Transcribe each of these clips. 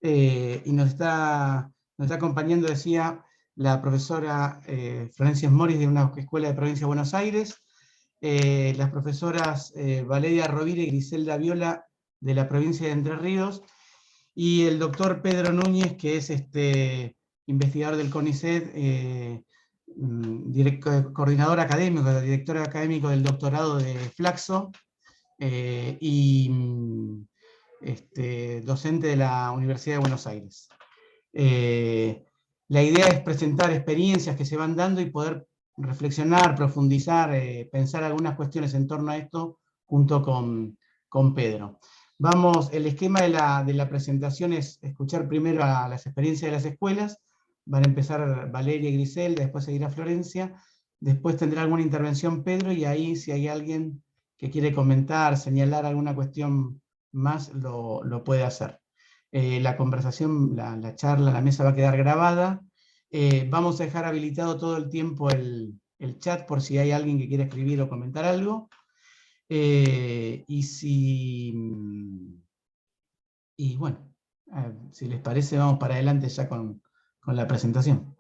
y nos está acompañando, decía, la profesora Florencia Moris de una escuela de provincia de Buenos Aires, las profesoras Valeria Rovira y Griselda Viola de la provincia de Entre Ríos, y el doctor Pedro Núñez, que es investigador del CONICET, coordinador académico, director académico del doctorado de Flaxo, y docente de la Universidad de Buenos Aires. La idea es presentar experiencias que se van dando y poder reflexionar, profundizar, pensar algunas cuestiones en torno a esto junto con Pedro. El esquema de la presentación es escuchar primero a las experiencias de las escuelas. Van a empezar Valeria y Griselda, después seguirá Florencia, después tendrá alguna intervención Pedro, y ahí si hay alguien que quiere comentar, señalar alguna cuestión más, lo puede hacer. La conversación, la charla, la mesa va a quedar grabada. Vamos a dejar habilitado todo el tiempo el chat por si hay alguien que quiere escribir o comentar algo. Y bueno, si les parece, vamos para adelante ya con la presentación.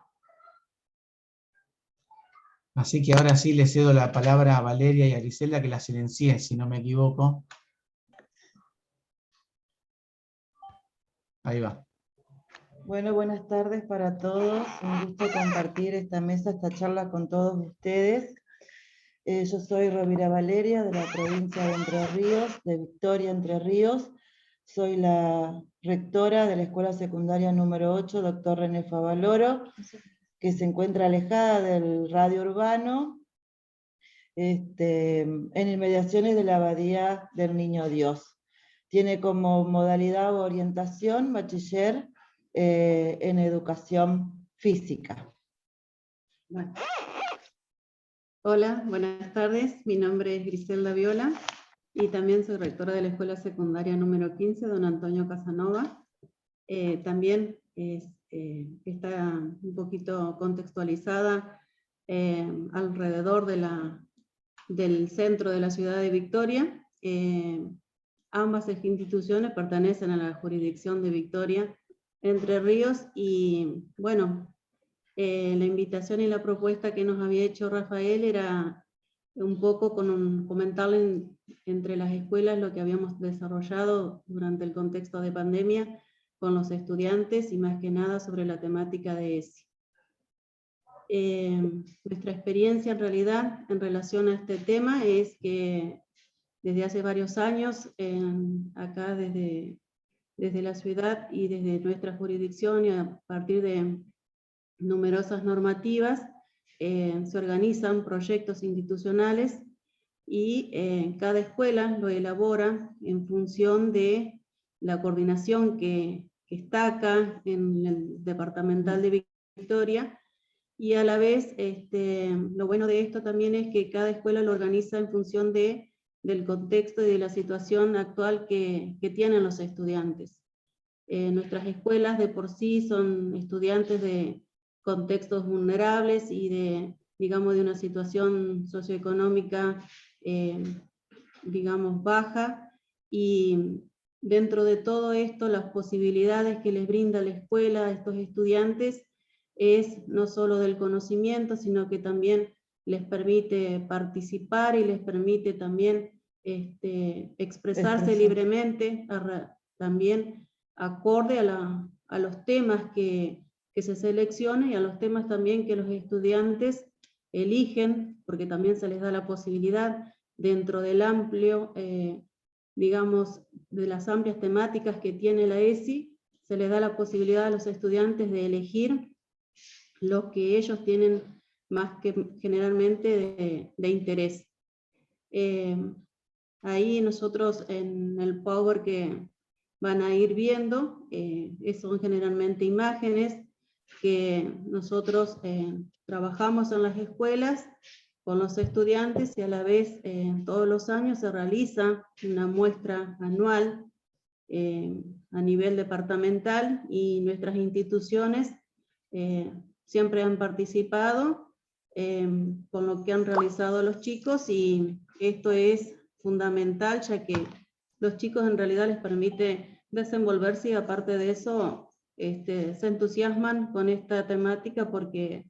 Así que ahora sí le cedo la palabra a Valeria y a Griselda, que la silencié, si no me equivoco. Ahí va. Bueno, buenas tardes para todos. Un gusto compartir esta mesa, esta charla con todos ustedes. Yo soy Rovira Valeria, de la provincia de Entre Ríos, de Victoria, Entre Ríos. Soy la rectora de la Escuela Secundaria número 8, Dr. René Favaloro, que se encuentra alejada del radio urbano, en inmediaciones de la Abadía del Niño Dios. Tiene como modalidad o orientación bachiller en educación física. Bueno. Hola, buenas tardes. Mi nombre es Griselda Viola y también soy rectora de la Escuela Secundaria número 15, don Antonio Casanova. También está un poquito contextualizada alrededor del centro de la ciudad de Victoria. Ambas instituciones pertenecen a la jurisdicción de Victoria, Entre Ríos, y bueno, la invitación y la propuesta que nos había hecho Rafael era un poco comentarle entre las escuelas lo que habíamos desarrollado durante el contexto de pandemia con los estudiantes y más que nada sobre la temática de ESI. Nuestra experiencia en realidad en relación a este tema es que desde hace varios años, acá desde la ciudad y desde nuestra jurisdicción y a partir de numerosas normativas, se organizan proyectos institucionales y cada escuela lo elabora en función de la coordinación que está acá en el departamental de Victoria, y a la vez lo bueno de esto también es que cada escuela lo organiza en función del contexto y de la situación actual que tienen los estudiantes. Nuestras escuelas de por sí son estudiantes de contextos vulnerables y digamos, de una situación socioeconómica, digamos, baja, y dentro de todo esto, las posibilidades que les brinda la escuela a estos estudiantes es no solo del conocimiento, sino que también les permite participar y les permite también expresarse libremente, también acorde a los temas que se seleccionan y a los temas también que los estudiantes eligen, porque también se les da la posibilidad dentro del amplio, digamos, de las amplias temáticas que tiene la ESI, se les da la posibilidad a los estudiantes de elegir lo que ellos tienen más que generalmente de interés. Ahí nosotros en el Power que van a ir viendo, son generalmente imágenes que nosotros trabajamos en las escuelas con los estudiantes, y a la vez todos los años se realiza una muestra anual a nivel departamental, y nuestras instituciones siempre han participado con lo que han realizado los chicos, y esto es fundamental, ya que los chicos en realidad les permite desenvolverse, y aparte de eso, se entusiasman con esta temática porque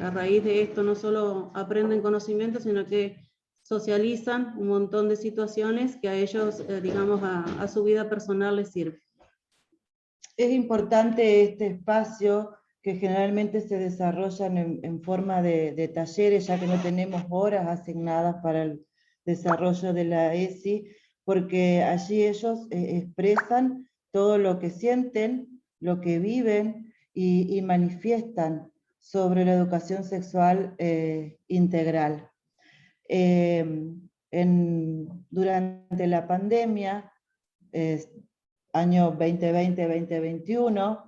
a raíz de esto no solo aprenden conocimiento, sino que socializan un montón de situaciones que a ellos, digamos, a su vida personal les sirve. Es importante este espacio que generalmente se desarrollan en forma de talleres, ya que no tenemos horas asignadas para el desarrollo de la ESI, porque allí ellos expresan todo lo que sienten, lo que viven y manifiestan sobre la educación sexual integral. Durante la pandemia, año 2020-2021,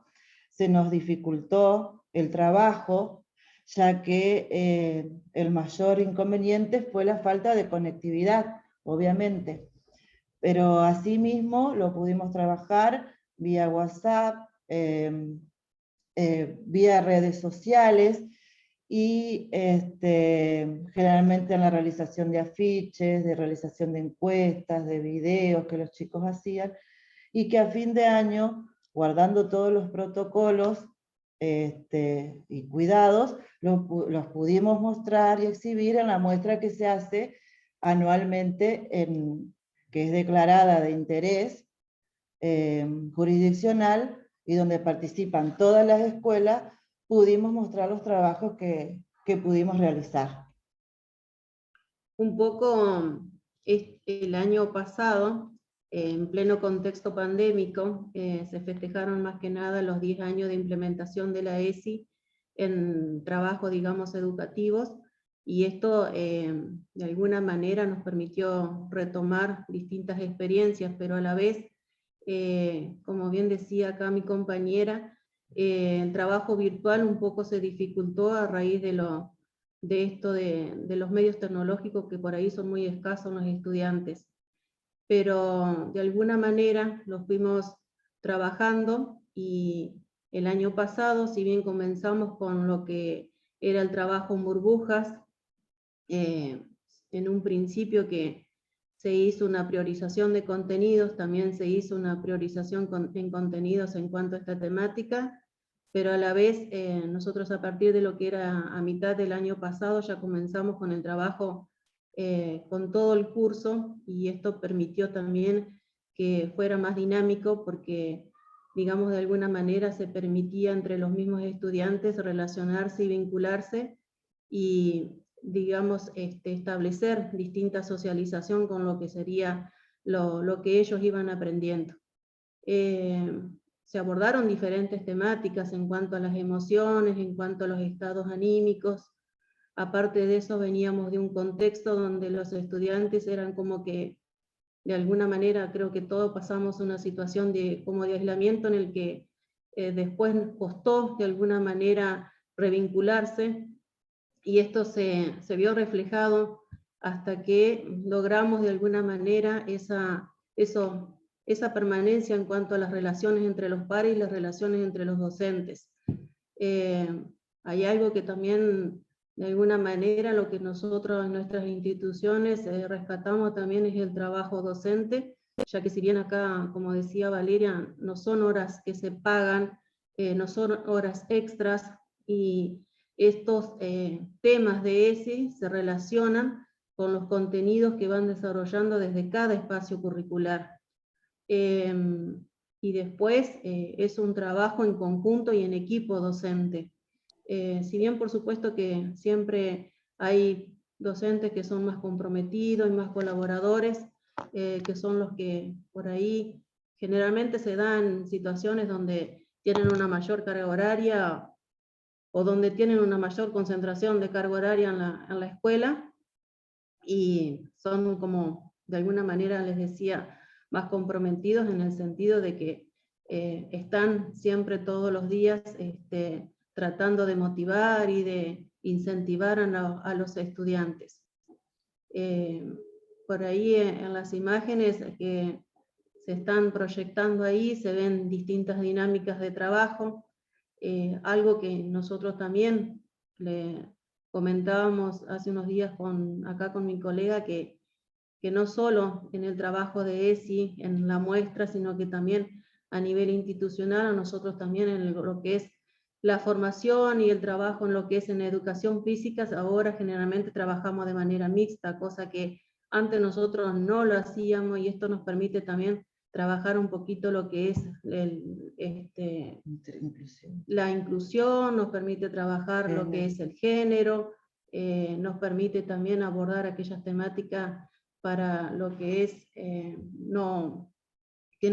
se nos dificultó el trabajo, ya que el mayor inconveniente fue la falta de conectividad, obviamente. Pero asimismo lo pudimos trabajar vía WhatsApp, vía redes sociales, y generalmente en la realización de afiches, de realización de encuestas, de videos que los chicos hacían, y que a fin de año, guardando todos los protocolos y cuidados, los pudimos mostrar y exhibir en la muestra que se hace anualmente, que es declarada de interés jurisdiccional, y donde participan todas las escuelas. Pudimos mostrar los trabajos que pudimos realizar. Un poco el año pasado, en pleno contexto pandémico, se festejaron más que nada los 10 años de implementación de la ESI en trabajos, digamos, educativos, y esto de alguna manera nos permitió retomar distintas experiencias, pero a la vez, como bien decía acá mi compañera, el trabajo virtual un poco se dificultó a raíz de esto de los medios tecnológicos, que por ahí son muy escasos en los estudiantes. Pero de alguna manera los fuimos trabajando, y el año pasado, si bien comenzamos con lo que era el trabajo en burbujas, en un principio que se hizo una priorización de contenidos, también se hizo una priorización en contenidos en cuanto a esta temática, pero a la vez nosotros, a partir de lo que era a mitad del año pasado, ya comenzamos con el trabajo con todo el curso, y esto permitió también que fuera más dinámico, porque, digamos, de alguna manera se permitía entre los mismos estudiantes relacionarse y vincularse, y, digamos, establecer distinta socialización con lo que sería lo que ellos iban aprendiendo. Se abordaron diferentes temáticas en cuanto a las emociones, en cuanto a los estados anímicos. Aparte de eso, veníamos de un contexto donde los estudiantes eran como que, de alguna manera, creo que todos pasamos una situación como de aislamiento, en el que después nos costó de alguna manera revincularse, y esto se vio reflejado hasta que logramos de alguna manera esa permanencia en cuanto a las relaciones entre los pares y las relaciones entre los docentes. Hay algo que también, de alguna manera, lo que nosotros en nuestras instituciones rescatamos también es el trabajo docente, ya que si bien acá, como decía Valeria, no son horas que se pagan, no son horas extras, y estos temas de ESI se relacionan con los contenidos que van desarrollando desde cada espacio curricular. Y después es un trabajo en conjunto y en equipo docente. Si bien por supuesto que siempre hay docentes que son más comprometidos y más colaboradores, que son los que por ahí generalmente se dan situaciones donde tienen una mayor carga horaria, o donde tienen una mayor concentración de carga horaria en la escuela, y son, como de alguna manera les decía, más comprometidos en el sentido de que están siempre todos los días tratando de motivar y de incentivar a los estudiantes. Por ahí en las imágenes que se están proyectando ahí se ven distintas dinámicas de trabajo, algo que nosotros también le comentábamos hace unos días acá con mi colega, que que no solo en el trabajo de ESI, en la muestra, sino que también a nivel institucional, a nosotros también en lo que es la formación y el trabajo en lo que es en educación física, ahora generalmente trabajamos de manera mixta, cosa que antes nosotros no lo hacíamos, y esto nos permite también trabajar un poquito lo que es la inclusión, nos permite trabajar lo que es el género, nos permite también abordar aquellas temáticas para lo que es que no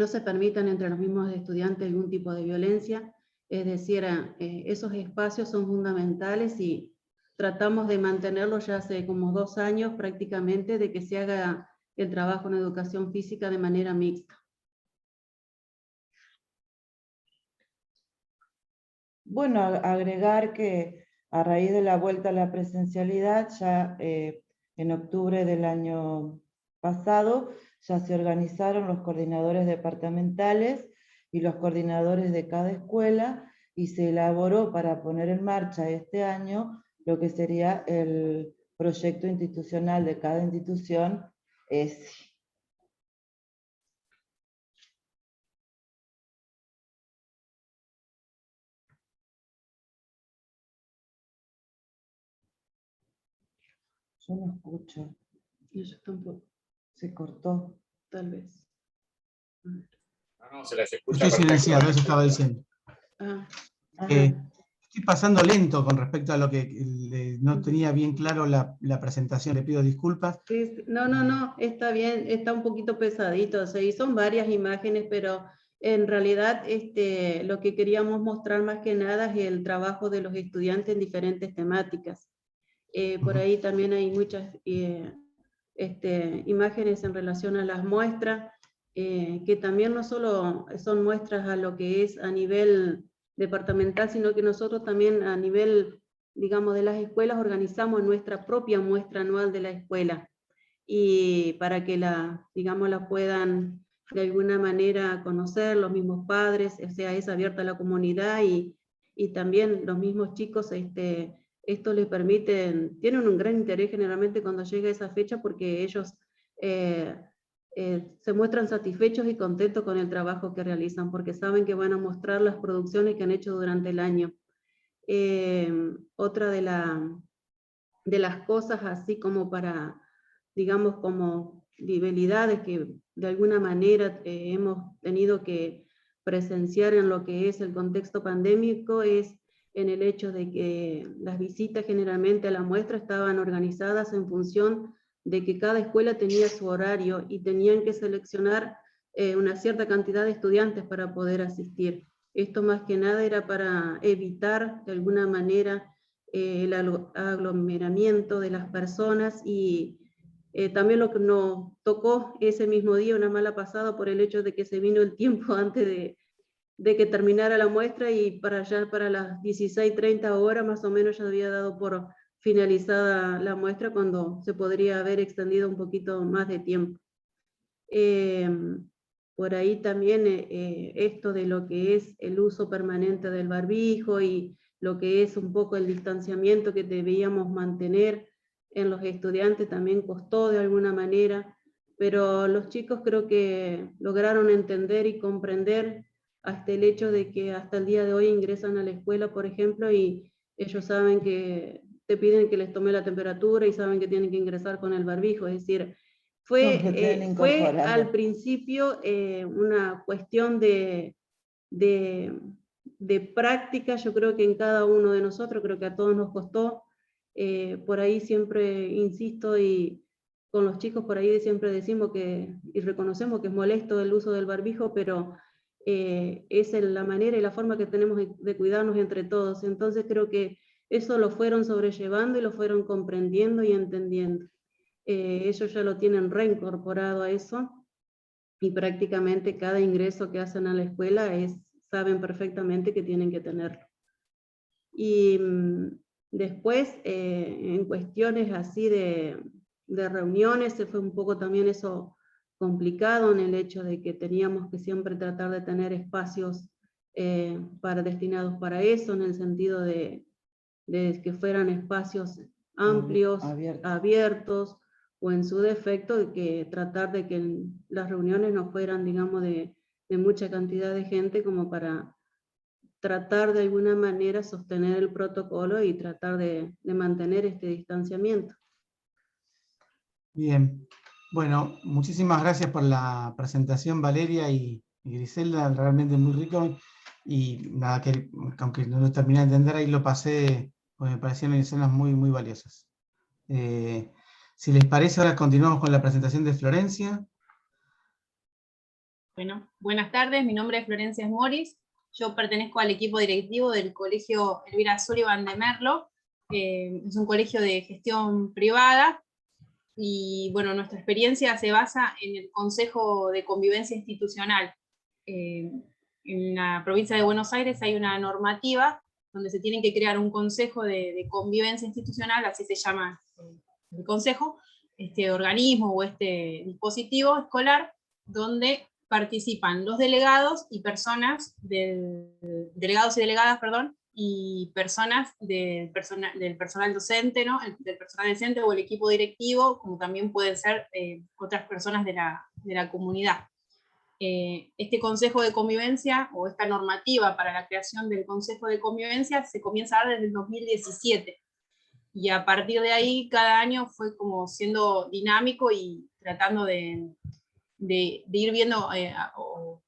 se permitan entre los mismos estudiantes algún tipo de violencia. Es decir, esos espacios son fundamentales y tratamos de mantenerlos ya hace como 2 años prácticamente, de que se haga el trabajo en educación física de manera mixta. Bueno, agregar que a raíz de la vuelta a la presencialidad, ya en octubre del año pasado, ya se organizaron los coordinadores departamentales y los coordinadores de cada escuela, y se elaboró para poner en marcha este año lo que sería el proyecto institucional de cada institución ESI. Yo no escucho. Y yo tampoco. Se cortó. Tal vez. No, se les escucha. Estoy silenciado, eso estaba diciendo. Estoy pasando lento con respecto a lo que no tenía bien claro la presentación, le pido disculpas. No, está bien, está un poquito pesadito, o sea, y son varias imágenes, pero en realidad lo que queríamos mostrar más que nada es el trabajo de los estudiantes en diferentes temáticas. Por ahí también hay muchas imágenes en relación a las muestras, que también no solo son muestras a lo que es a nivel departamental, sino que nosotros también a nivel, digamos, de las escuelas organizamos nuestra propia muestra anual de la escuela, y para que la puedan de alguna manera conocer los mismos padres, o sea, es abierta a la comunidad, y también los mismos chicos, esto les permite, tienen un gran interés generalmente cuando llega esa fecha, porque ellos se muestran satisfechos y contentos con el trabajo que realizan, porque saben que van a mostrar las producciones que han hecho durante el año. Otra de las cosas, así como para, digamos, como debilidades que de alguna manera hemos tenido que presenciar en lo que es el contexto pandémico, es en el hecho de que las visitas generalmente a la muestra estaban organizadas en función de que cada escuela tenía su horario y tenían que seleccionar una cierta cantidad de estudiantes para poder asistir. Esto más que nada era para evitar de alguna manera el aglomeramiento de las personas, y también lo que nos tocó ese mismo día, una mala pasada por el hecho de que se vino el tiempo antes de que terminara la muestra, y para las 16:30 horas más o menos ya había dado por finalizada la muestra, cuando se podría haber extendido un poquito más de tiempo. Por ahí también esto de lo que es el uso permanente del barbijo y lo que es un poco el distanciamiento que debíamos mantener en los estudiantes también costó de alguna manera, pero los chicos creo que lograron entender y comprender hasta el hecho de que hasta el día de hoy ingresan a la escuela, por ejemplo, y ellos saben que te piden que les tome la temperatura y saben que tienen que ingresar con el barbijo, es decir, fue al principio una cuestión de práctica. Yo creo que en cada uno de nosotros, creo que a todos nos costó, por ahí siempre insisto, y con los chicos por ahí siempre decimos y reconocemos que es molesto el uso del barbijo, pero es la manera y la forma que tenemos de cuidarnos entre todos. Entonces creo que eso lo fueron sobrellevando y lo fueron comprendiendo y entendiendo. Ellos ya lo tienen reincorporado a eso, y prácticamente cada ingreso que hacen a la escuela saben perfectamente que tienen que tenerlo. Y después, en cuestiones así de reuniones, se fue un poco también eso complicado, en el hecho de que teníamos que siempre tratar de tener espacios destinados para eso, en el sentido de que fueran espacios amplios, abiertos, o en su defecto, de que tratar de que las reuniones no fueran, digamos, de mucha cantidad de gente, como para tratar de alguna manera sostener el protocolo y tratar de mantener este distanciamiento. Bien, bueno, muchísimas gracias por la presentación, Valeria y Griselda, realmente muy rico, y nada, que aunque no lo terminé de entender, ahí lo pasé, pues me parecieron escenas muy, muy valiosas. Si les parece, ahora continuamos con la presentación de Florencia. Bueno, buenas tardes, mi nombre es Florencia Moris, yo pertenezco al equipo directivo del Colegio Elvira Sullivan de Merlo, es un colegio de gestión privada, y bueno, nuestra experiencia se basa en el Consejo de Convivencia Institucional. En la provincia de Buenos Aires hay una normativa donde se tiene que crear un Consejo de Convivencia Institucional, así se llama el Consejo, este organismo o este dispositivo escolar, donde participan los delegados y personas delegados y delegadas, perdón, y personas del personal docente, ¿no? Del personal docente o el equipo directivo, como también pueden ser otras personas de la comunidad. Este Consejo de Convivencia, o esta normativa para la creación del Consejo de Convivencia, se comienza a dar desde el 2017, y a partir de ahí cada año fue como siendo dinámico y tratando de ir viendo o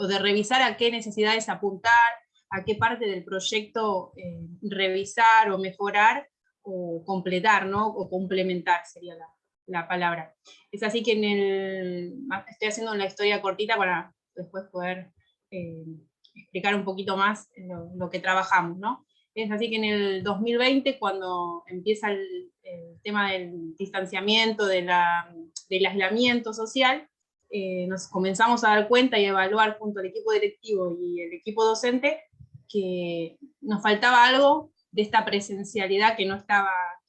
de revisar a qué necesidades apuntar, a qué parte del proyecto revisar o mejorar o completar, ¿no? O complementar sería la palabra. Es así que estoy haciendo una historia cortita para después poder explicar un poquito más lo que trabajamos, ¿no? Es así que en el 2020, cuando empieza el tema del distanciamiento, del aislamiento social, nos comenzamos a dar cuenta y a evaluar junto al equipo directivo y el equipo docente que nos faltaba algo de esta presencialidad que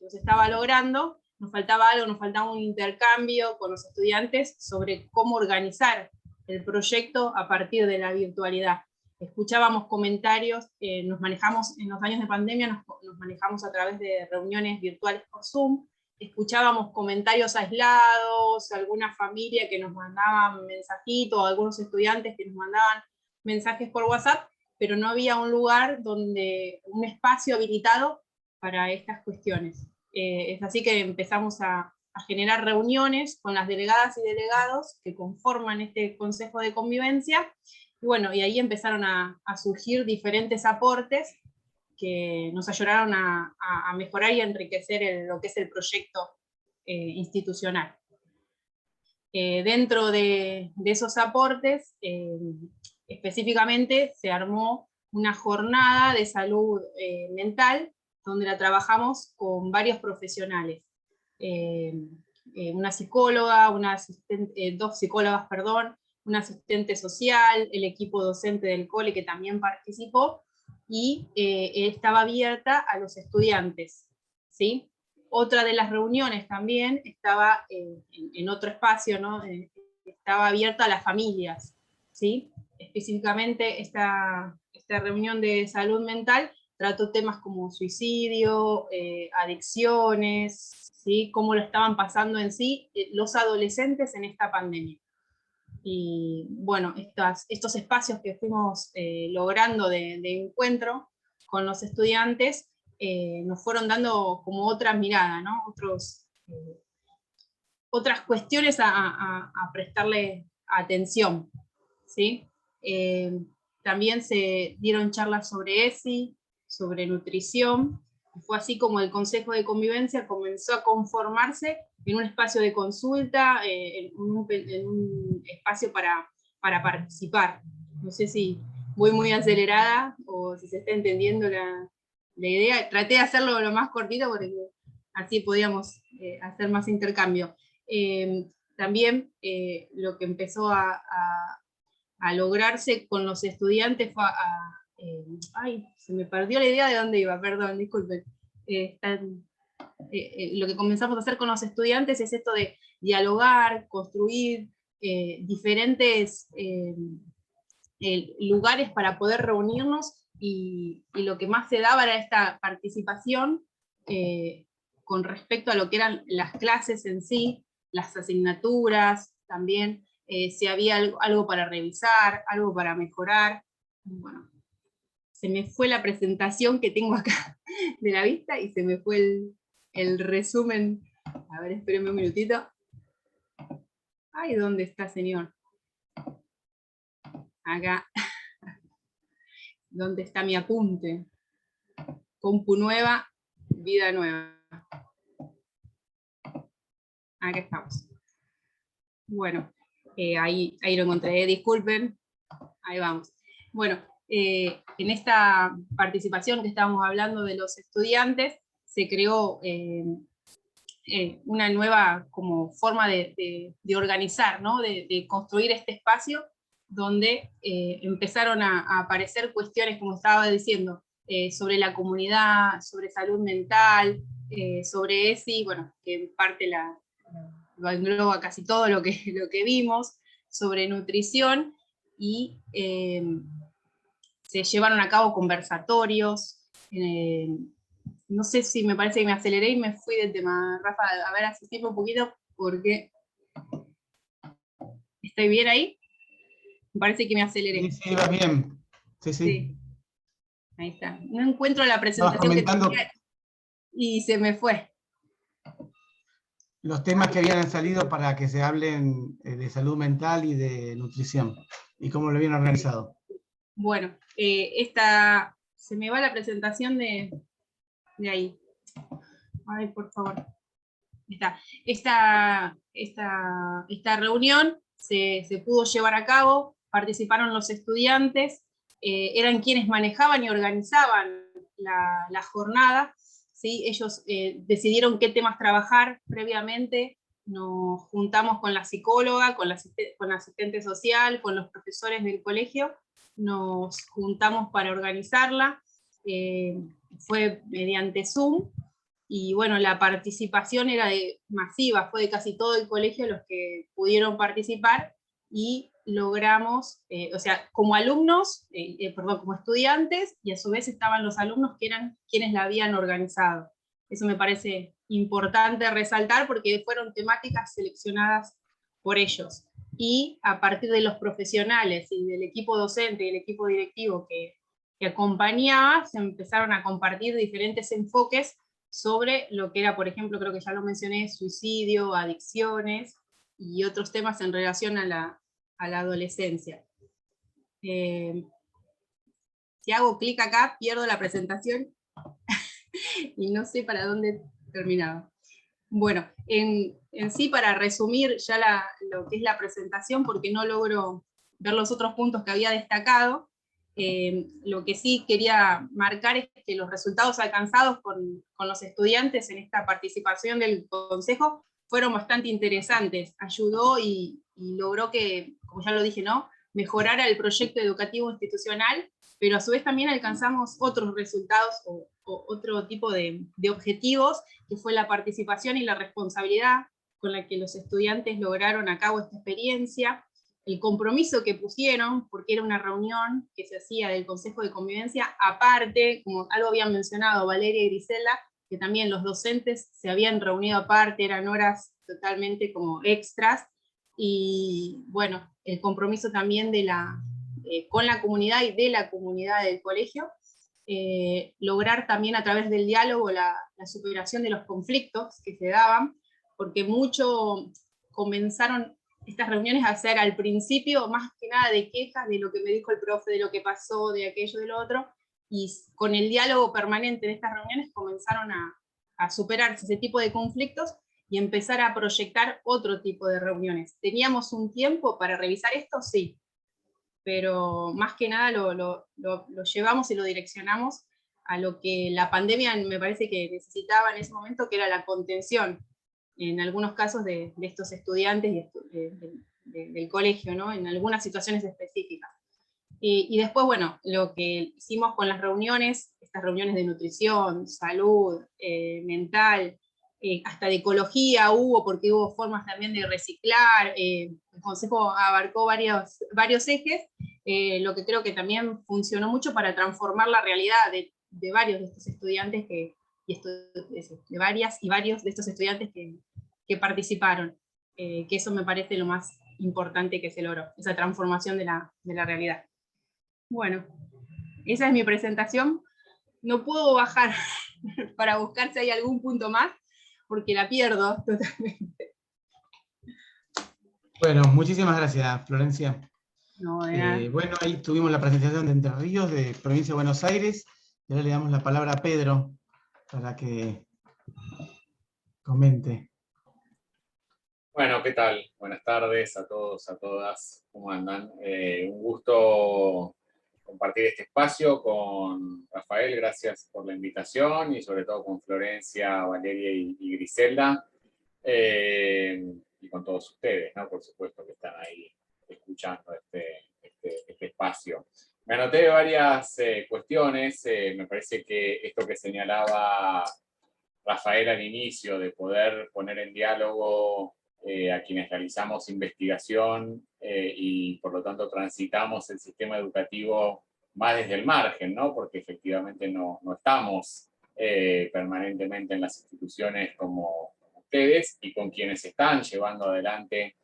se estaba logrando, nos faltaba algo, nos faltaba un intercambio con los estudiantes sobre cómo organizar el proyecto a partir de la virtualidad. Escuchábamos comentarios, nos manejamos en los años de pandemia, nos manejamos a través de reuniones virtuales por Zoom, escuchábamos comentarios aislados, alguna familia que nos mandaban mensajitos, algunos estudiantes que nos mandaban mensajes por WhatsApp, pero no había un lugar un espacio habilitado para estas cuestiones. Es así que empezamos a generar reuniones con las delegadas y delegados que conforman este Consejo de Convivencia, y bueno, y ahí empezaron a surgir diferentes aportes que nos ayudaron a mejorar y a enriquecer lo que es el proyecto institucional. Dentro de esos aportes, específicamente se armó una jornada de salud mental, donde la trabajamos con varios profesionales. Una psicóloga, dos psicólogas, perdón, un asistente social, el equipo docente del cole que también participó, y estaba abierta a los estudiantes, ¿sí? Otra de las reuniones también estaba en otro espacio, ¿no? Estaba abierta a las familias, ¿sí? Específicamente esta reunión de salud mental trató temas como suicidio, adicciones, ¿sí? Cómo lo estaban pasando en sí los adolescentes en esta pandemia. Y bueno, estos espacios que fuimos logrando de encuentro con los estudiantes nos fueron dando como otra mirada, ¿no? Otras cuestiones a prestarle atención, ¿sí? También se dieron charlas sobre ESI, sobre nutrición, y fue así como el Consejo de Convivencia comenzó a conformarse en un espacio de consulta, en un espacio para participar. No sé si voy muy acelerada o si se está entendiendo la idea. Traté de hacerlo lo más cortito porque así podíamos hacer más intercambio. También lo que empezó a lograrse con los estudiantes fue ay, se me perdió la idea de dónde iba, perdón, disculpen. Lo que comenzamos a hacer con los estudiantes es esto de dialogar, construir diferentes lugares para poder reunirnos, y lo que más se daba era esta participación con respecto a lo que eran las clases en sí, las asignaturas también, si había algo para revisar, algo para mejorar. Bueno, se me fue la presentación que tengo acá de la vista y se me fue el resumen. A ver, espérenme un minutito. Ay, ¿dónde está, señor? Acá. ¿Dónde está mi apunte? Compu nueva, vida nueva. Acá estamos. Bueno, ahí lo encontré, disculpen. Ahí vamos. Bueno, en esta participación que estábamos hablando de los estudiantes, se creó una nueva como forma de organizar, ¿no? de construir este espacio, donde empezaron a aparecer cuestiones, como estaba diciendo, sobre la comunidad, sobre salud mental, sobre ESI, bueno, que en parte lo engloba casi todo lo que vimos, sobre nutrición, y se llevaron a cabo conversatorios. No sé si me parece que me aceleré y me fui del tema, Rafa, a ver, asistime un poquito, porque ¿estoy bien ahí? Me parece que me aceleré. Sí, vas bien. Sí, sí. Sí, ahí está. No encuentro la Estabas presentación que comentando tenía y se me fue. los temas que habían salido para que se hablen de salud mental y de nutrición, y cómo lo habían organizado. Bueno, se me va la presentación de ahí. Ay, por favor. Esta reunión se pudo llevar a cabo, participaron los estudiantes, eran quienes manejaban y organizaban la jornada, ¿sí? Ellos decidieron qué temas trabajar previamente, nos juntamos con la psicóloga, con la asistente social, con los profesores del colegio, nos juntamos para organizarla, fue mediante Zoom. Y bueno, la participación era masiva, fue de casi todo el colegio los que pudieron participar, y logramos, o sea, como alumnos, como estudiantes, y a su vez estaban los alumnos que eran quienes la habían organizado. Eso me parece importante resaltar porque fueron temáticas seleccionadas por ellos. Y a partir de los profesionales y del equipo docente y el equipo directivo que acompañaba, se empezaron a compartir diferentes enfoques sobre lo que era, por ejemplo, creo que ya lo mencioné, suicidio, adicciones y otros temas en relación a la adolescencia. Si hago clic acá, pierdo la presentación y no sé para dónde terminaba. Bueno, en sí, para resumir ya lo que es la presentación, porque no logro ver los otros puntos que había destacado, lo que sí quería marcar es que los resultados alcanzados con los estudiantes en esta participación del Consejo fueron bastante interesantes. Ayudó y logró que, como ya lo dije, ¿no?, mejorara el proyecto educativo institucional, pero a su vez también alcanzamos otros resultados o otro tipo de objetivos, que fue la participación y la responsabilidad con la que los estudiantes lograron a cabo esta experiencia, el compromiso que pusieron, porque era una reunión que se hacía del Consejo de Convivencia, aparte, como algo habían mencionado Valeria y Griselda, que también los docentes se habían reunido aparte, eran horas totalmente como extras, y bueno, el compromiso también con la comunidad y de la comunidad del colegio, lograr también a través del diálogo la superación de los conflictos que se daban, porque mucho comenzaron estas reuniones a ser al principio más que nada de quejas de lo que me dijo el profe, de lo que pasó, de aquello, de lo otro, y con el diálogo permanente en estas reuniones comenzaron a superarse ese tipo de conflictos y empezar a proyectar otro tipo de reuniones. ¿Teníamos un tiempo para revisar esto? Sí, pero más que nada lo llevamos y lo direccionamos a lo que la pandemia me parece que necesitaba en ese momento, que era la contención, en algunos casos de estos estudiantes del colegio, ¿no?, en algunas situaciones específicas. Y después, bueno, lo que hicimos con las reuniones, estas reuniones de nutrición, salud, mental, hasta de ecología hubo, porque hubo formas también de reciclar, el Consejo abarcó varios ejes, lo que creo que también funcionó mucho para transformar la realidad de varios de estos estudiantes que de varias y varios de estos estudiantes que participaron, que eso me parece lo más importante que se logró, esa transformación de la realidad. Bueno, esa es mi presentación. No puedo bajar para buscar si hay algún punto más, porque la pierdo totalmente. Bueno, muchísimas gracias, Florencia. No, de nada. Bueno, ahí tuvimos la presentación de Entre Ríos, de Provincia de Buenos Aires, y ahora le damos la palabra a Pedro para que comente. Bueno, ¿qué tal? Buenas tardes a todos, a todas. ¿Cómo andan? Un gusto compartir este espacio con Rafael, gracias por la invitación, y sobre todo con Florencia, Valeria y Griselda, y con todos ustedes, ¿no? Por supuesto, que están ahí escuchando este espacio. Me anoté varias cuestiones. Me parece que esto que señalaba Rafael al inicio, de poder poner en diálogo a quienes realizamos investigación y por lo tanto transitamos el sistema educativo más desde el margen, ¿no? Porque efectivamente no estamos permanentemente en las instituciones como ustedes, y con quienes están llevando adelante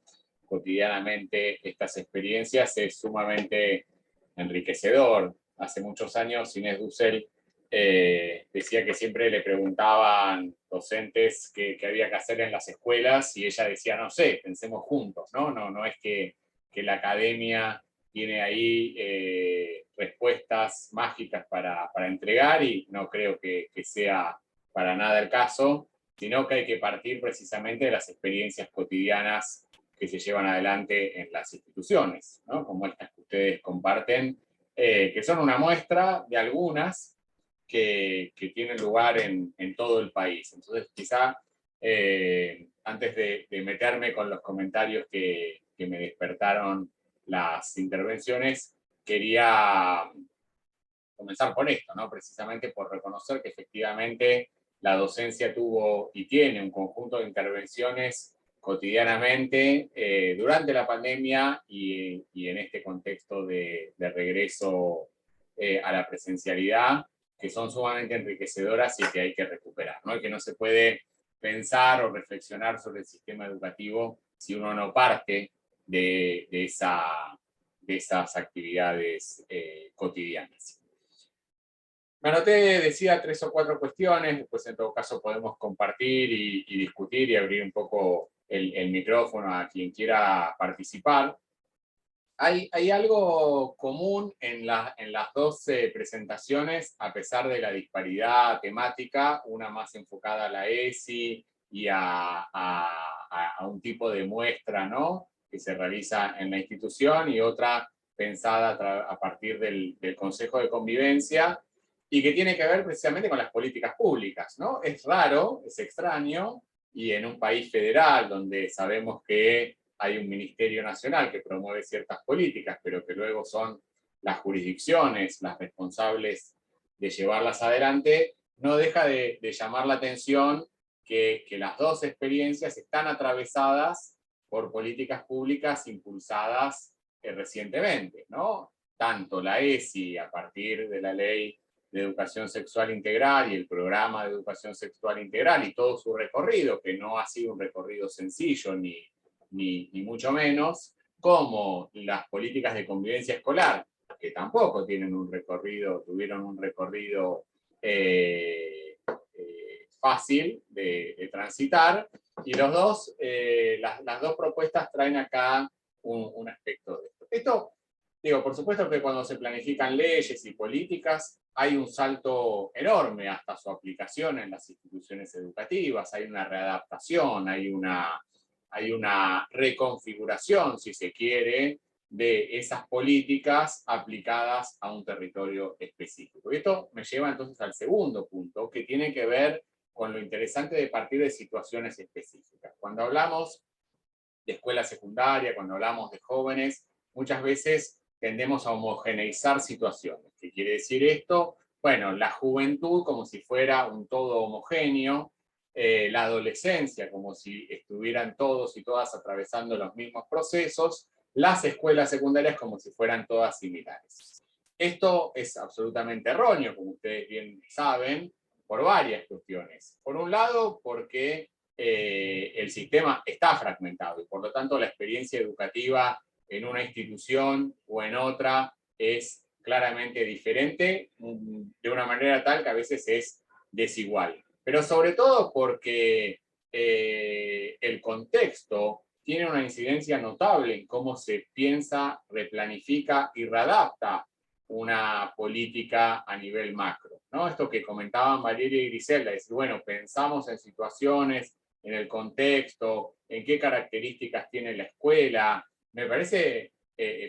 cotidianamente estas experiencias es sumamente enriquecedor. Hace muchos años Inés Dussel decía que siempre le preguntaban docentes qué había que hacer en las escuelas, y ella decía, no sé, pensemos juntos, ¿no? No es que la academia tiene ahí respuestas mágicas para entregar, y no creo que sea para nada el caso, sino que hay que partir precisamente de las experiencias cotidianas que se llevan adelante en las instituciones, ¿no? Como estas que ustedes comparten, que son una muestra de algunas que tienen lugar en todo el país. Entonces, quizá, antes de meterme con los comentarios que me despertaron las intervenciones, quería comenzar por esto, ¿no? Precisamente por reconocer que efectivamente la docencia tuvo y tiene un conjunto de intervenciones cotidianamente durante la pandemia y en este contexto de regreso a la presencialidad, que son sumamente enriquecedoras y que hay que recuperar, ¿no? Y que no se puede pensar o reflexionar sobre el sistema educativo si uno no parte de esas actividades cotidianas. Me anoté, decía, 3 o 4 cuestiones, después en todo caso podemos compartir y discutir y abrir un poco el micrófono a quien quiera participar. Hay algo común en las dos presentaciones, a pesar de la disparidad temática, una más enfocada a la ESI y a un tipo de muestra, ¿no?, que se realiza en la institución, y otra pensada a partir del Consejo de Convivencia, y que tiene que ver precisamente con las políticas públicas, ¿no? Es raro, es extraño, y en un país federal donde sabemos que hay un Ministerio Nacional que promueve ciertas políticas, pero que luego son las jurisdicciones las responsables de llevarlas adelante, no deja de llamar la atención que las dos experiencias están atravesadas por políticas públicas impulsadas recientemente, ¿no? Tanto la ESI, a partir de la Ley de Educación Sexual Integral y el Programa de Educación Sexual Integral y todo su recorrido, que no ha sido un recorrido sencillo ni mucho menos, como las políticas de convivencia escolar, que tampoco tuvieron un recorrido fácil de transitar, y las dos propuestas traen acá un aspecto de esto. Esto, digo, por supuesto que cuando se planifican leyes y políticas, hay un salto enorme hasta su aplicación en las instituciones educativas, hay una readaptación, hay una reconfiguración, si se quiere, de esas políticas aplicadas a un territorio específico. Y esto me lleva entonces al segundo punto, que tiene que ver con lo interesante de partir de situaciones específicas. Cuando hablamos de escuela secundaria, cuando hablamos de jóvenes, muchas veces tendemos a homogeneizar situaciones. ¿Qué quiere decir esto? Bueno, la juventud como si fuera un todo homogéneo, la adolescencia como si estuvieran todos y todas atravesando los mismos procesos, las escuelas secundarias como si fueran todas similares. Esto es absolutamente erróneo, como ustedes bien saben, por varias cuestiones. Por un lado, porque el sistema está fragmentado y por lo tanto la experiencia educativa en una institución o en otra es claramente diferente, de una manera tal que a veces es desigual. Pero sobre todo porque el contexto tiene una incidencia notable en cómo se piensa, replanifica y readapta una política a nivel macro, ¿no? Esto que comentaban Valeria y Griselda, es decir, bueno, pensamos en situaciones, en el contexto, en qué características tiene la escuela, me parece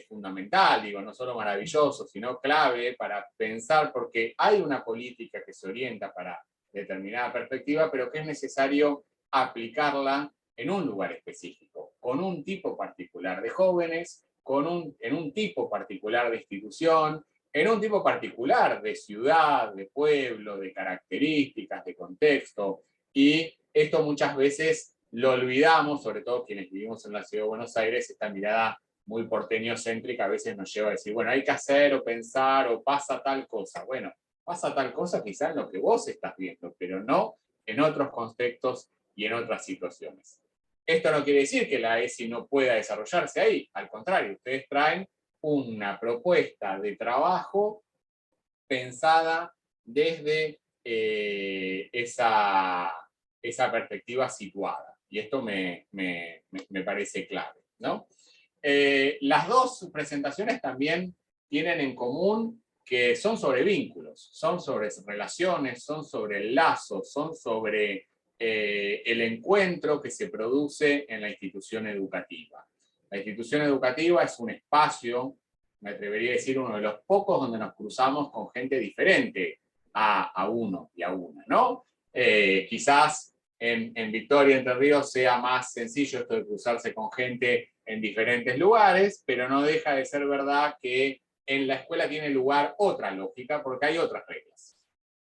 fundamental, digo, no solo maravilloso, sino clave para pensar, porque hay una política que se orienta para determinada perspectiva, pero que es necesario aplicarla en un lugar específico, con un tipo particular de jóvenes, en un tipo particular de institución, en un tipo particular de ciudad, de pueblo, de características, de contexto, y esto muchas veces lo olvidamos, sobre todo quienes vivimos en la ciudad de Buenos Aires, esta mirada muy porteño-céntrica a veces nos lleva a decir, bueno, hay que hacer o pensar o pasa tal cosa. Bueno, pasa tal cosa quizás en lo que vos estás viendo, pero no en otros contextos y en otras situaciones. Esto no quiere decir que la ESI no pueda desarrollarse ahí, al contrario, ustedes traen una propuesta de trabajo pensada desde esa perspectiva situada. Y esto me parece clave, ¿no? Las dos presentaciones también tienen en común que son sobre vínculos, son sobre relaciones, son sobre el lazo, son sobre el encuentro que se produce en la institución educativa. La institución educativa es un espacio, me atrevería a decir, uno de los pocos donde nos cruzamos con gente diferente a uno y a una, ¿no? Quizás en Victoria, Entre Ríos, sea más sencillo esto de cruzarse con gente en diferentes lugares, pero no deja de ser verdad que en la escuela tiene lugar otra lógica porque hay otras reglas.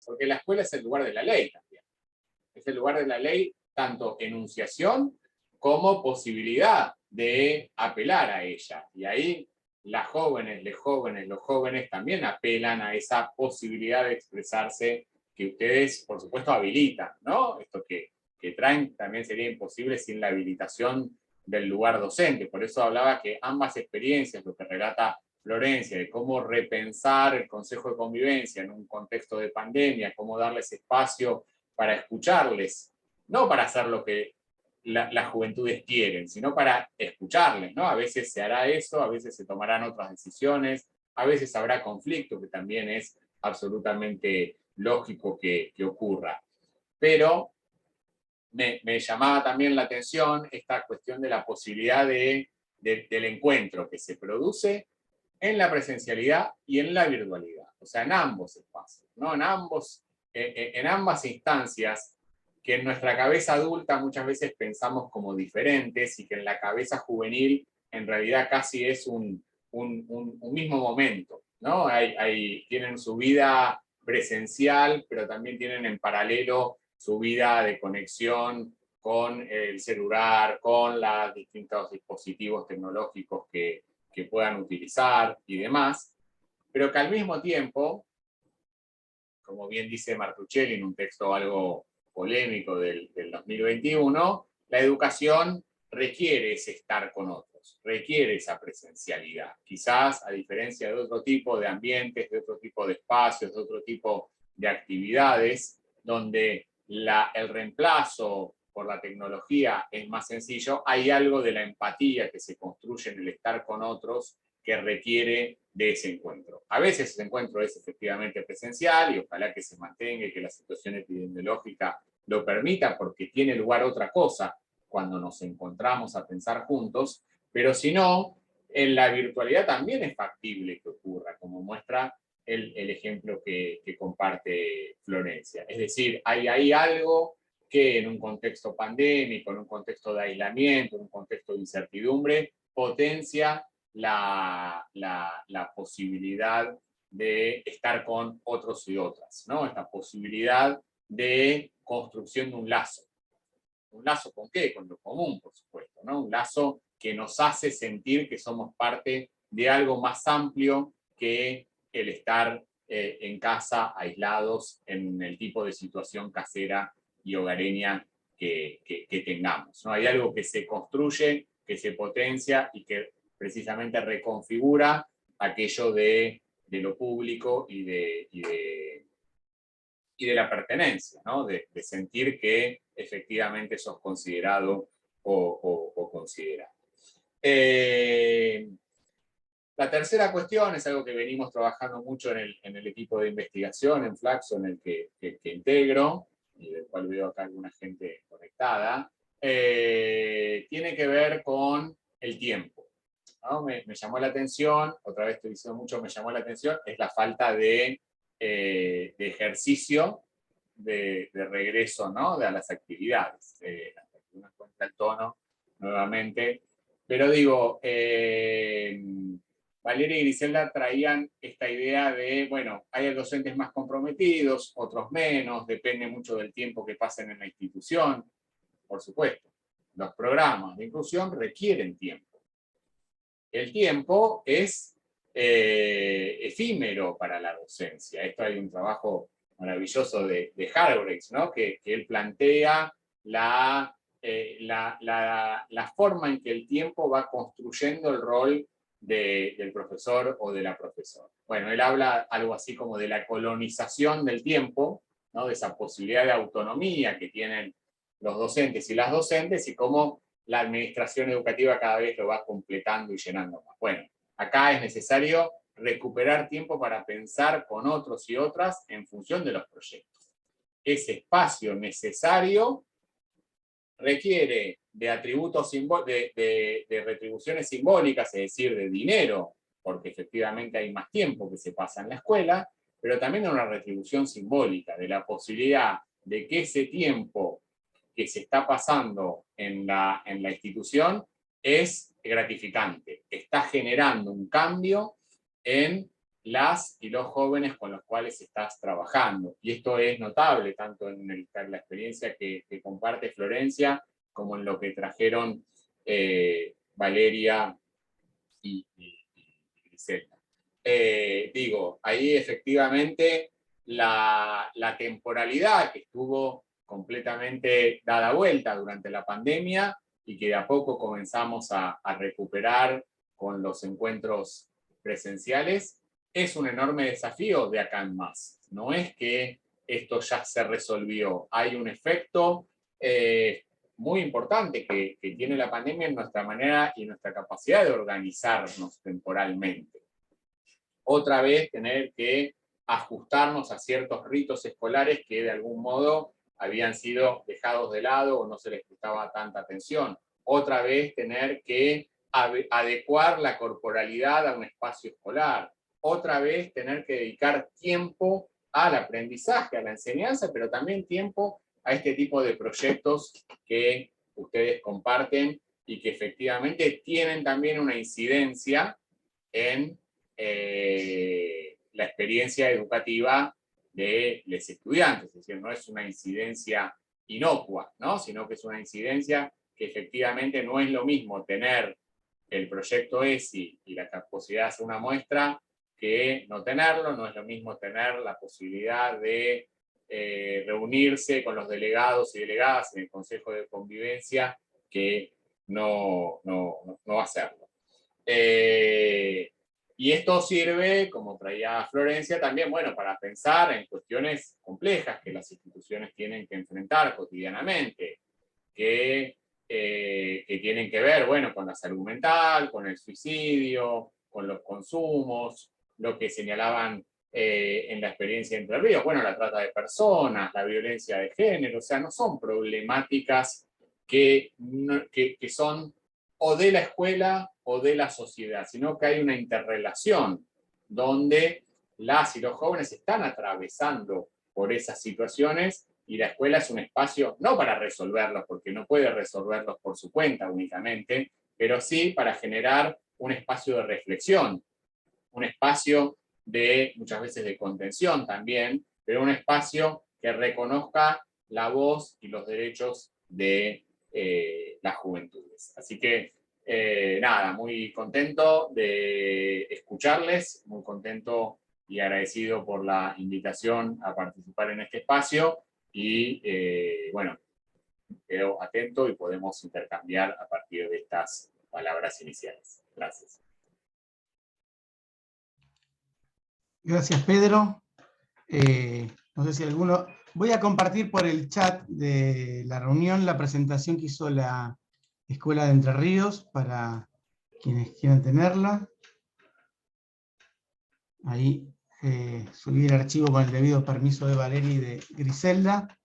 Porque la escuela es el lugar de la ley también. Es el lugar de la ley tanto enunciación como posibilidad de apelar a ella. Y ahí las jóvenes, los jóvenes también apelan a esa posibilidad de expresarse que ustedes, por supuesto, habilitan, ¿no? Esto que traen también sería imposible sin la habilitación del lugar docente. Por eso hablaba que ambas experiencias, lo que relata Florencia, de cómo repensar el Consejo de Convivencia en un contexto de pandemia, cómo darles espacio para escucharles, no para hacer lo que las juventudes quieren, sino para escucharles, ¿no? A veces se hará eso, a veces se tomarán otras decisiones, a veces habrá conflicto, que también es absolutamente lógico que ocurra. Pero me llamaba también la atención esta cuestión de la posibilidad del encuentro que se produce en la presencialidad y en la virtualidad, o sea, en ambos espacios, ¿no? En ambas instancias que en nuestra cabeza adulta muchas veces pensamos como diferentes y que en la cabeza juvenil en realidad casi es un mismo momento, ¿no? Tienen su vida presencial, pero también tienen en paralelo su vida de conexión con el celular, con los distintos dispositivos tecnológicos que puedan utilizar y demás, pero que al mismo tiempo, como bien dice Martuchelli en un texto algo polémico del 2021, la educación requiere ese estar con otros, requiere esa presencialidad. Quizás, a diferencia de otro tipo de ambientes, de otro tipo de espacios, de otro tipo de actividades, donde el reemplazo por la tecnología es más sencillo, hay algo de la empatía que se construye en el estar con otros que requiere de ese encuentro. A veces ese encuentro es efectivamente presencial y ojalá que se mantenga y que la situación epidemiológica lo permita porque tiene lugar otra cosa cuando nos encontramos a pensar juntos, pero si no, en la virtualidad también es factible que ocurra, como muestra el ejemplo que comparte Florencia. Es decir, hay algo que en un contexto pandémico, en un contexto de aislamiento, en un contexto de incertidumbre, potencia la posibilidad de estar con otros y otras, ¿no? Esta posibilidad de construcción de un lazo. ¿Un lazo con qué? Con lo común, por supuesto, ¿no? Un lazo que nos hace sentir que somos parte de algo más amplio que el estar en casa, aislados, en el tipo de situación casera y hogareña que tengamos, ¿no? Hay algo que se construye, que se potencia y que precisamente reconfigura aquello de lo público y de la pertenencia, ¿no? De sentir que efectivamente sos considerado o considerado. La tercera cuestión es algo que venimos trabajando mucho en el equipo de investigación, en Flaxo, en el que integro, y del cual veo acá alguna gente conectada, tiene que ver con el tiempo, ¿no? Me llamó la atención, otra vez estoy diciendo mucho, me llamó la atención, es la falta de ejercicio, de regreso, ¿no? A las actividades. Uno encuentra el tono nuevamente, pero digo, Valeria y Griselda traían esta idea de, bueno, hay docentes más comprometidos, otros menos, depende mucho del tiempo que pasen en la institución, por supuesto. Los programas de inclusión requieren tiempo. El tiempo es efímero para la docencia. Esto hay un trabajo maravilloso de Hargreaves, ¿no? que él plantea la forma en que el tiempo va construyendo el rol del profesor o de la profesora. Bueno, él habla algo así como de la colonización del tiempo, ¿no? De esa posibilidad de autonomía que tienen los docentes y las docentes, y cómo la administración educativa cada vez lo va completando y llenando más. Bueno, acá es necesario recuperar tiempo para pensar con otros y otras en función de los proyectos. Ese espacio necesario requiere de atributos de retribuciones simbólicas, es decir, de dinero, porque efectivamente hay más tiempo que se pasa en la escuela, pero también de una retribución simbólica, de la posibilidad de que ese tiempo que se está pasando en la institución es gratificante, está generando un cambio en las y los jóvenes con los cuales estás trabajando. Y esto es notable tanto en la experiencia que comparte Florencia, como en lo que trajeron Valeria y Griselda. Digo, ahí efectivamente la temporalidad que estuvo completamente dada vuelta durante la pandemia y que de a poco comenzamos a recuperar con los encuentros presenciales, es un enorme desafío de acá en más. No es que esto ya se resolvió, hay un efecto muy importante que tiene la pandemia en nuestra manera y nuestra capacidad de organizarnos temporalmente. Otra vez tener que ajustarnos a ciertos ritos escolares que de algún modo habían sido dejados de lado o no se les prestaba tanta atención. Otra vez tener que adecuar la corporalidad a un espacio escolar. Otra vez tener que dedicar tiempo al aprendizaje, a la enseñanza, pero también tiempo a este tipo de proyectos que ustedes comparten y que efectivamente tienen también una incidencia en la experiencia educativa de los estudiantes. Es decir, no es una incidencia inocua, ¿no? Sino que es una incidencia que efectivamente no es lo mismo tener el proyecto ESI y la posibilidad de hacer una muestra que no tenerlo. No es lo mismo tener la posibilidad de reunirse con los delegados y delegadas en el Consejo de Convivencia que no hacerlo. Y esto sirve, como traía Florencia, también, bueno, para pensar en cuestiones complejas que las instituciones tienen que enfrentar cotidianamente, que tienen que ver, bueno, con la salud mental, con el suicidio, con los consumos, lo que señalaban en la experiencia de Entre Ríos, bueno, la trata de personas, la violencia de género, o sea, no son problemáticas que son o de la escuela o de la sociedad, sino que hay una interrelación donde las y los jóvenes están atravesando por esas situaciones y la escuela es un espacio no para resolverlos, porque no puede resolverlos por su cuenta únicamente, pero sí para generar un espacio de reflexión, un espacio de muchas veces de contención también, pero un espacio que reconozca la voz y los derechos de las juventudes. Así que nada, muy contento de escucharles, muy contento y agradecido por la invitación a participar en este espacio, y bueno, quedo atento y podemos intercambiar a partir de estas palabras iniciales. Gracias. Gracias, Pedro. No sé si alguno... Voy a compartir por el chat de la reunión la presentación que hizo la Escuela de Entre Ríos para quienes quieran tenerla. Ahí subí el archivo con el debido permiso de Valeria y de Griselda.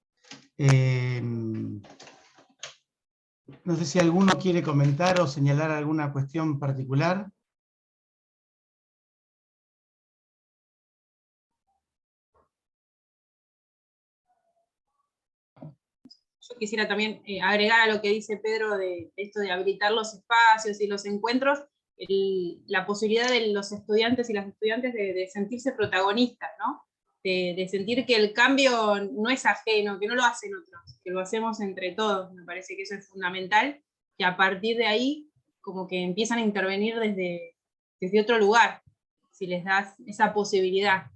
No sé si alguno quiere comentar o señalar alguna cuestión particular. Yo quisiera también agregar a lo que dice Pedro de esto de habilitar los espacios y los encuentros, la posibilidad de los estudiantes y las estudiantes de sentirse protagonistas, ¿no? De sentir que el cambio no es ajeno, que no lo hacen otros, que lo hacemos entre todos. Me parece que eso es fundamental, que a partir de ahí como que empiezan a intervenir desde otro lugar, si les das esa posibilidad.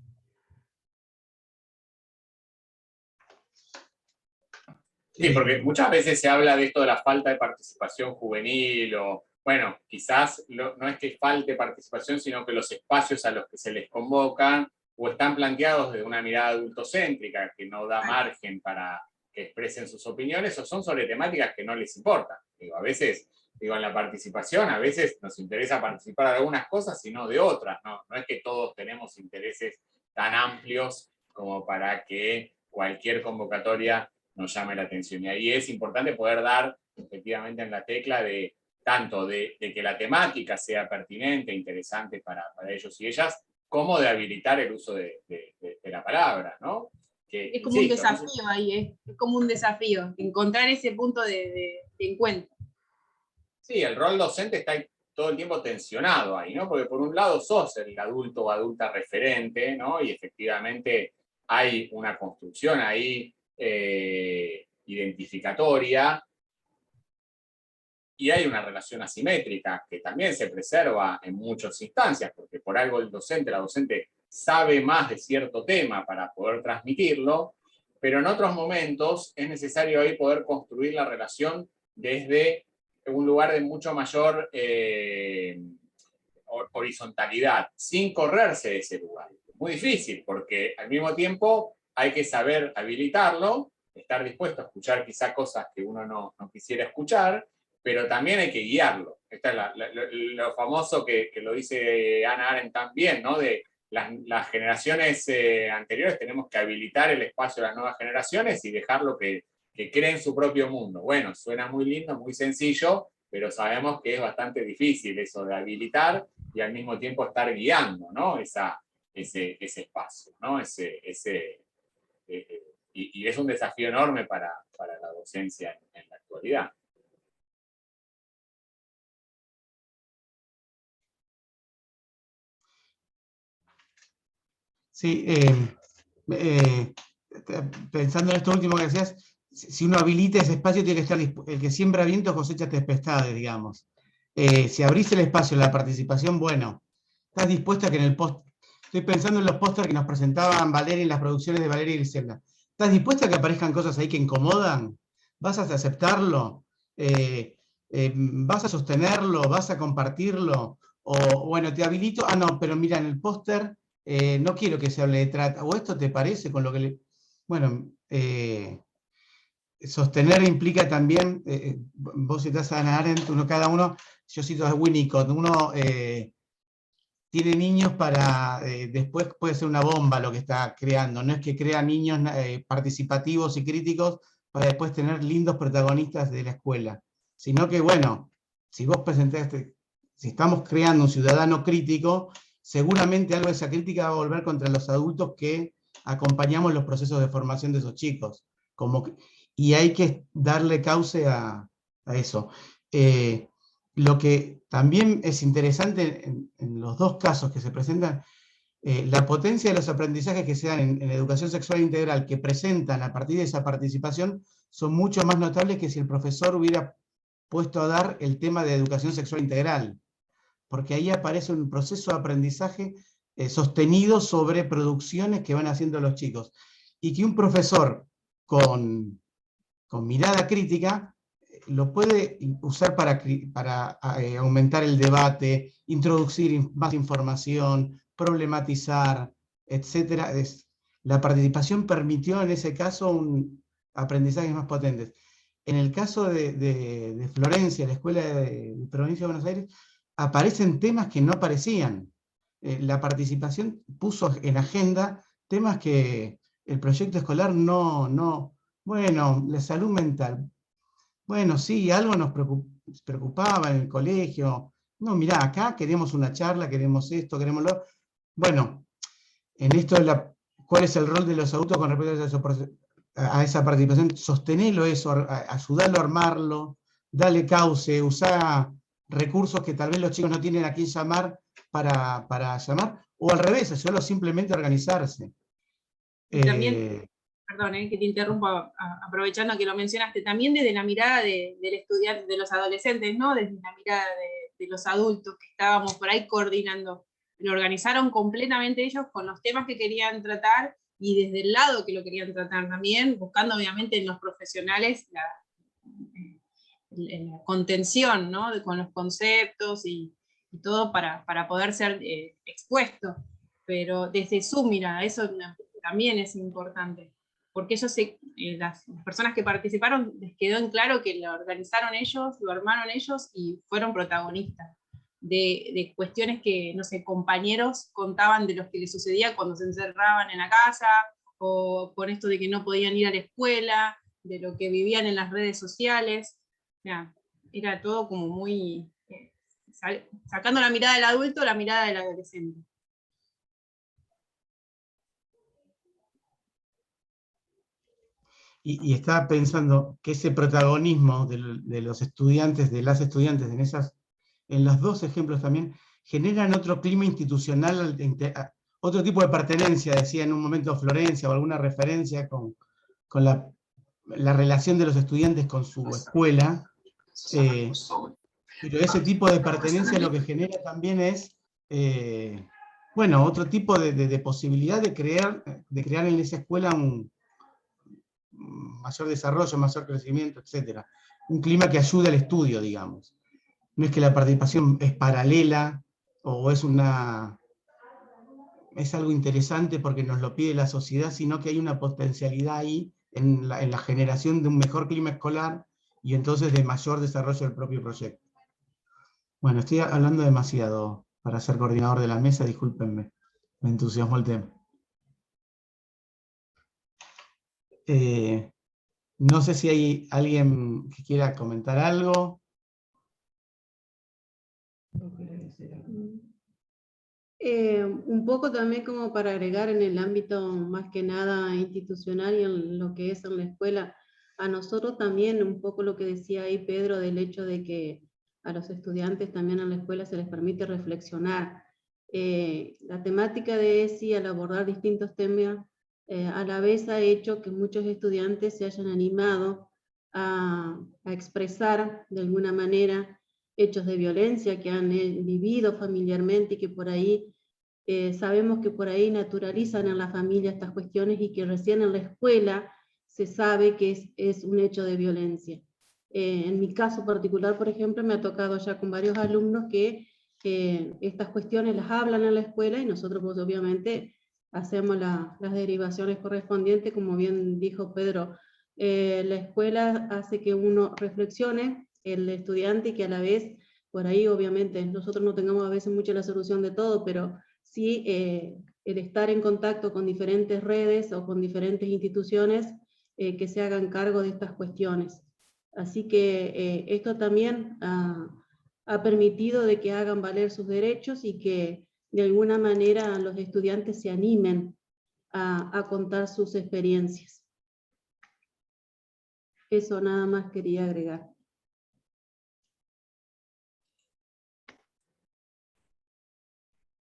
Sí, porque muchas veces se habla de esto de la falta de participación juvenil, o bueno, quizás no es que falte participación, sino que los espacios a los que se les convocan o están planteados desde una mirada adultocéntrica que no da margen para que expresen sus opiniones, o son sobre temáticas que no les importan. Digo, a veces, en la participación, a veces nos interesa participar de algunas cosas y no de otras, ¿no? No es que todos tenemos intereses tan amplios como para que cualquier convocatoria nos llame la atención. Y ahí es importante poder dar efectivamente en la tecla de tanto de que la temática sea pertinente, interesante para ellos y ellas, como de habilitar el uso de la palabra, ¿no? Que, es como un desafío ahí, es como un desafío, encontrar ese punto de encuentro. Sí, el rol docente está todo el tiempo tensionado ahí, ¿no? Porque por un lado sos el adulto o adulta referente, ¿no? Y efectivamente hay una construcción ahí identificatoria, y hay una relación asimétrica que también se preserva en muchas instancias, porque por algo el docente, la docente sabe más de cierto tema para poder transmitirlo, pero en otros momentos es necesario ahí poder construir la relación desde un lugar de mucho mayor horizontalidad, sin correrse de ese lugar. Muy difícil, porque al mismo tiempo hay que saber habilitarlo, estar dispuesto a escuchar quizá cosas que uno no quisiera escuchar, pero también hay que guiarlo. Esta es lo famoso que lo dice Hannah Arendt también, ¿no? De las generaciones anteriores tenemos que habilitar el espacio de las nuevas generaciones y dejarlo que creen su propio mundo. Bueno, suena muy lindo, muy sencillo, pero sabemos que es bastante difícil eso de habilitar y al mismo tiempo estar guiando, ¿no? Ese espacio, ¿no? Y es un desafío enorme para la docencia en la actualidad. Sí, pensando en esto último que decías, si uno habilita ese espacio, tiene que estar el que siembra vientos cosecha tempestades, digamos. Si abrís el espacio, la participación, bueno, estás dispuesto a que en el post... Estoy pensando en los pósters que nos presentaban Valeria en las producciones de Valeria y Griselda. ¿Estás dispuesto a que aparezcan cosas ahí que incomodan? ¿Vas a aceptarlo? ¿Vas a sostenerlo? ¿Vas a compartirlo? O bueno, te habilito, no, pero mira, en el póster no quiero que se hable de trata, o esto te parece con lo que le... Bueno, sostener implica también, vos citás a Hannah Arendt, cada uno, yo cito a Winnicott, uno tiene niños para, después puede ser una bomba lo que está creando, no es que crea niños participativos y críticos para después tener lindos protagonistas de la escuela, sino que bueno, si vos presentaste, si estamos creando un ciudadano crítico, seguramente algo de esa crítica va a volver contra los adultos que acompañamos los procesos de formación de esos chicos, y hay que darle cauce a eso. Lo que también es interesante en los dos casos que se presentan, la potencia de los aprendizajes que se dan en educación sexual integral que presentan a partir de esa participación son mucho más notables que si el profesor hubiera puesto a dar el tema de educación sexual integral, porque ahí aparece un proceso de aprendizaje sostenido sobre producciones que van haciendo los chicos. Y que un profesor con mirada crítica lo puede usar para aumentar el debate, introducir más información, problematizar, etc. La participación permitió en ese caso aprendizajes más potentes. En el caso de Florencia, la Escuela de Provincia de Buenos Aires, aparecen temas que no aparecían. La participación puso en agenda temas que el proyecto escolar no. Bueno, la salud mental. Bueno, sí, algo nos preocupaba en el colegio. No, mirá, acá queremos una charla, queremos esto, queremos lo... Bueno, en esto de ¿cuál es el rol de los adultos con respecto a esa participación? Sostenerlo eso, ayudarlo a armarlo, darle cauce, usar recursos que tal vez los chicos no tienen a quién llamar para llamar, o al revés, ayudarlo simplemente a organizarse. Y también, perdón, que te interrumpo, aprovechando que lo mencionaste, también desde la mirada del estudiante, de los adolescentes, ¿no? Desde la mirada de los adultos que estábamos por ahí coordinando. Lo organizaron completamente ellos con los temas que querían tratar y desde el lado que lo querían tratar también, buscando obviamente en los profesionales la contención, ¿no? Con los conceptos y todo para poder ser expuesto. Pero desde su mirada, eso también es importante, porque ellos las personas que participaron les quedó en claro que lo organizaron ellos, lo armaron ellos y fueron protagonistas de cuestiones que, no sé, compañeros contaban de lo que les sucedía cuando se encerraban en la casa, o con esto de que no podían ir a la escuela, de lo que vivían en las redes sociales. Era todo como muy, sacando la mirada del adulto, la mirada del adolescente. Y estaba pensando que ese protagonismo de los estudiantes, de las estudiantes, en los dos ejemplos también, generan otro clima institucional, otro tipo de pertenencia, decía en un momento Florencia, o alguna referencia con la relación de los estudiantes con su escuela. Pero ese tipo de pertenencia lo que genera también es, bueno, otro tipo de posibilidad de crear en esa escuela un mayor desarrollo, mayor crecimiento, etc. Un clima que ayude al estudio, digamos. No es que la participación es paralela o es algo interesante porque nos lo pide la sociedad, sino que hay una potencialidad ahí en la generación de un mejor clima escolar y entonces de mayor desarrollo del propio proyecto. Bueno, estoy hablando demasiado para ser coordinador de la mesa, discúlpenme, me entusiasmó el tema. No sé si hay alguien que quiera comentar algo. Un poco también como para agregar en el ámbito más que nada institucional y en lo que es en la escuela, a nosotros también un poco lo que decía ahí Pedro del hecho de que a los estudiantes también en la escuela se les permite reflexionar. La temática de ESI al abordar distintos temas a la vez ha hecho que muchos estudiantes se hayan animado a expresar de alguna manera hechos de violencia que han vivido familiarmente y que por ahí sabemos que por ahí naturalizan en la familia estas cuestiones y que recién en la escuela se sabe que es un hecho de violencia. En mi caso particular, por ejemplo, me ha tocado ya con varios alumnos que estas cuestiones las hablan en la escuela y nosotros pues obviamente hacemos las derivaciones correspondientes, como bien dijo Pedro. La escuela hace que uno reflexione, el estudiante, y que a la vez, por ahí obviamente nosotros no tengamos a veces mucho la solución de todo, pero sí el estar en contacto con diferentes redes o con diferentes instituciones que se hagan cargo de estas cuestiones. Así que esto también ha permitido de que hagan valer sus derechos y que de alguna manera los estudiantes se animen a contar sus experiencias. Eso nada más quería agregar.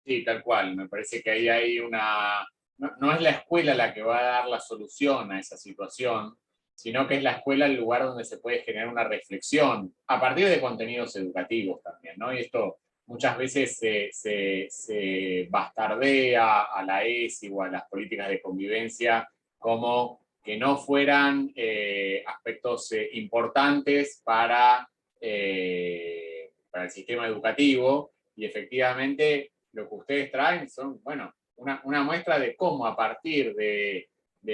Sí, tal cual. Me parece que ahí hay no es la escuela la que va a dar la solución a esa situación, sino que es la escuela el lugar donde se puede generar una reflexión a partir de contenidos educativos también, ¿no? Y esto muchas veces se bastardea a la ESI o a las políticas de convivencia como que no fueran aspectos importantes para el sistema educativo, y efectivamente lo que ustedes traen son, bueno, una muestra de cómo a partir de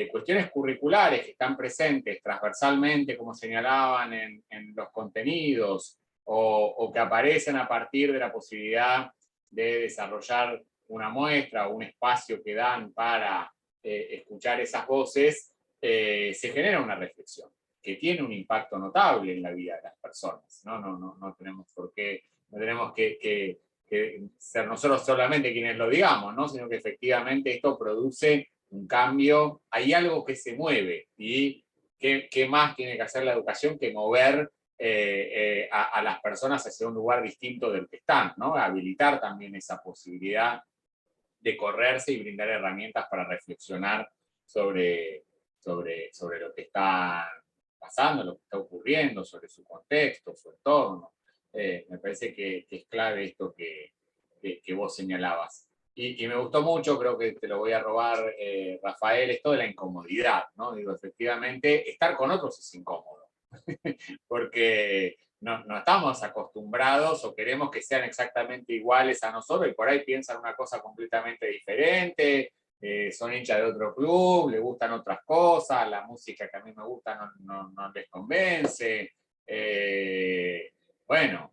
cuestiones curriculares que están presentes transversalmente, como señalaban en los contenidos, o que aparecen a partir de la posibilidad de desarrollar una muestra o un espacio que dan para escuchar esas voces, se genera una reflexión que tiene un impacto notable en la vida de las personas. No tenemos por qué, no tenemos que ser nosotros solamente quienes lo digamos, ¿no? Sino que efectivamente esto produce un cambio, hay algo que se mueve, y ¿qué más tiene que hacer la educación que mover a las personas hacia un lugar distinto del que están, ¿no? Habilitar también esa posibilidad de correrse y brindar herramientas para reflexionar sobre lo que está pasando, lo que está ocurriendo, sobre su contexto, su entorno. Me parece que es clave esto que vos señalabas. Y me gustó mucho, creo que te lo voy a robar, Rafael, esto de la incomodidad, ¿no? Digo, efectivamente, estar con otros es incómodo, porque no estamos acostumbrados o queremos que sean exactamente iguales a nosotros, y por ahí piensan una cosa completamente diferente, son hinchas de otro club, les gustan otras cosas, la música que a mí me gusta no les convence. Bueno,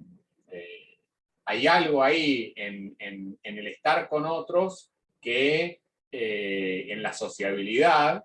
hay algo ahí en el estar con otros que en la sociabilidad,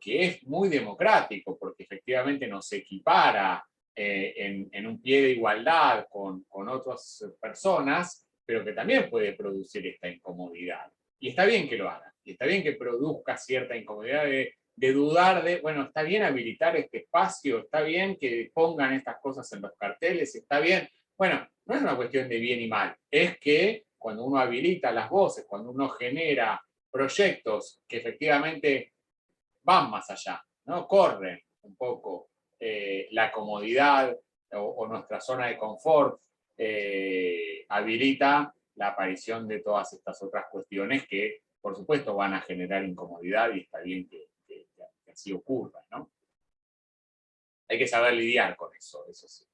que es muy democrático, porque efectivamente nos equipara en un pie de igualdad con otras personas, pero que también puede producir esta incomodidad. Y está bien que lo haga, y está bien que produzca cierta incomodidad de dudar de, bueno, está bien habilitar este espacio, está bien que pongan estas cosas en los carteles, está bien. Bueno, no es una cuestión de bien y mal, es que cuando uno habilita las voces, cuando uno genera proyectos que efectivamente van más allá, ¿no? Corren un poco la comodidad o nuestra zona de confort, habilita la aparición de todas estas otras cuestiones que, por supuesto, van a generar incomodidad, y está bien que así ocurra, ¿no? Hay que saber lidiar con eso sí.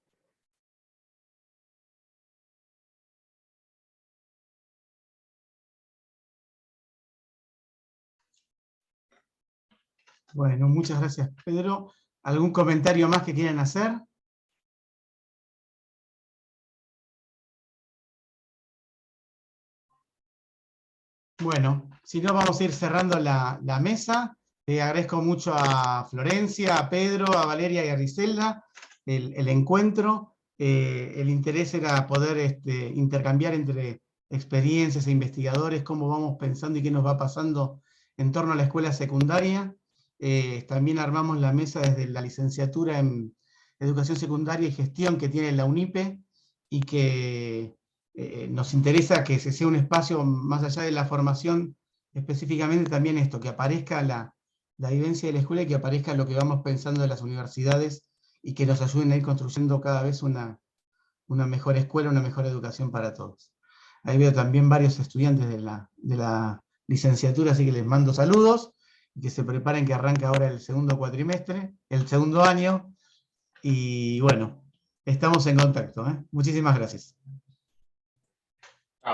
Bueno, muchas gracias, Pedro. ¿Algún comentario más que quieran hacer? Bueno, si no, vamos a ir cerrando la mesa. Agradezco mucho a Florencia, a Pedro, a Valeria y a Griselda el encuentro. El interés era poder intercambiar entre experiencias e investigadores cómo vamos pensando y qué nos va pasando en torno a la escuela secundaria. También armamos la mesa desde la licenciatura en Educación Secundaria y Gestión que tiene la UNIPE, y que nos interesa que se sea un espacio más allá de la formación, específicamente también esto, que aparezca la vivencia de la escuela y que aparezca lo que vamos pensando de las universidades, y que nos ayuden a ir construyendo cada vez una mejor escuela, una mejor educación para todos. Ahí veo también varios estudiantes de la licenciatura, así que les mando saludos, y que se preparen, que arranca ahora el segundo cuatrimestre, el segundo año, y bueno, estamos en contacto. Muchísimas gracias.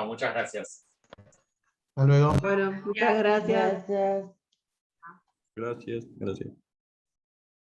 Muchas gracias. Hasta luego. Bueno, muchas gracias. Gracias. Gracias.